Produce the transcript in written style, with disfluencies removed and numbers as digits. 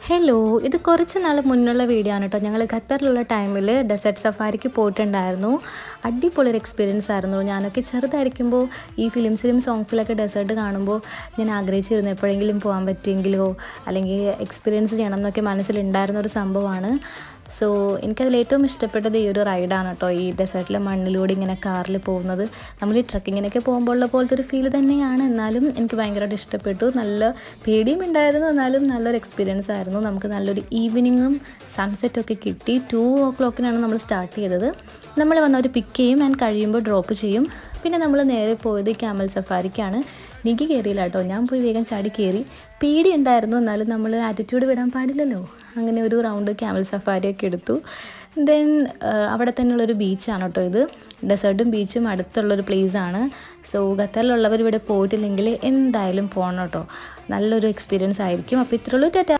Hello, ഇത് കുറച്ച് നാൾ മുന്നുള്ള വീഡിയോ ആണ് കേട്ടോ. ഞങ്ങൾ ഖത്തറിലുള്ള ടൈമിൽ ഡെസേർട്ട് സഫാരിക്ക് പോയിട്ടുണ്ടായിരുന്നു. അടിപൊളി ഒരു എക്സ്പീരിയൻസ് ആയിരുന്നു. ഞാനൊക്കെ ചെറുതായിരിക്കുമ്പോൾ ഈ ഫിലിംസിലും സോങ്സിലൊക്കെ ഡെസേർട്ട് കാണുമ്പോൾ ഞാൻ ആഗ്രഹിച്ചിരുന്നു എപ്പോഴെങ്കിലും പോകാൻ പറ്റിയെങ്കിലോ അല്ലെങ്കിൽ എക്സ്പീരിയൻസ് ചെയ്യണം എന്നൊക്കെ മനസ്സിലുണ്ടായിരുന്ന ഒരു സംഭവമാണ്. സോ എനിക്കതിൽ ഏറ്റവും ഇഷ്ടപ്പെട്ടത് ഈ ഒരു റൈഡാണ് കേട്ടോ. ഈ ഡെസേർട്ടിലെ മണ്ണിലൂടെ ഇങ്ങനെ കാറിൽ പോകുന്നത്. നമ്മൾ ഈ ട്രക്കിങ്ങിനൊക്കെ പോകുമ്പോൾ ഉള്ള പോലത്തെ ഒരു ഫീൽ തന്നെയാണ്. എന്നാലും എനിക്ക് ഭയങ്കരമായിട്ട് ഇഷ്ടപ്പെട്ടു. നല്ല പേടിയും ഉണ്ടായിരുന്നു, എന്നാലും നല്ലൊരു എക്സ്പീരിയൻസ് ആയിരുന്നു. നമുക്ക് നല്ലൊരു ഈവനിങ്ങും സൺസെറ്റൊക്കെ കിട്ടി. 2 o'clock നമ്മൾ സ്റ്റാർട്ട് ചെയ്തത്. നമ്മൾ വന്നവർ പിക്ക് ചെയ്യും ആൻഡ് കഴിയുമ്പോൾ ഡ്രോപ്പ് ചെയ്യും. പിന്നെ നമ്മൾ നേരെ പോയത് ക്യാമൽ സഫാരിക്കാണ്. നിക്ക് കയറിയില്ല കേട്ടോ, ഞാൻ പോയി വേഗം ചാടി കയറി. പേടി ഉണ്ടായിരുന്നു, എന്നാലും നമ്മൾ ആറ്റിറ്റ്യൂഡ് വിടാൻ പാടില്ലല്ലോ. അങ്ങനെ ഒരു റൗണ്ട് ക്യാമൽ സഫാരിയൊക്കെ എടുത്തു. ദെൻ അവിടെ തന്നെയുള്ളൊരു ബീച്ചാണ് കേട്ടോ ഇത്. ഡെസേർട്ടും ബീച്ചും അടുത്തുള്ളൊരു പ്ലേസാണ്. സോ ഖത്തറിലുള്ളവർ ഇവിടെ പോയിട്ടില്ലെങ്കിൽ എന്തായാലും പോകണം കേട്ടോ. നല്ലൊരു എക്സ്പീരിയൻസ് ആയിരിക്കും. അപ്പോൾ ഇത്രയുള്ളൂ. ടാറ്റാ.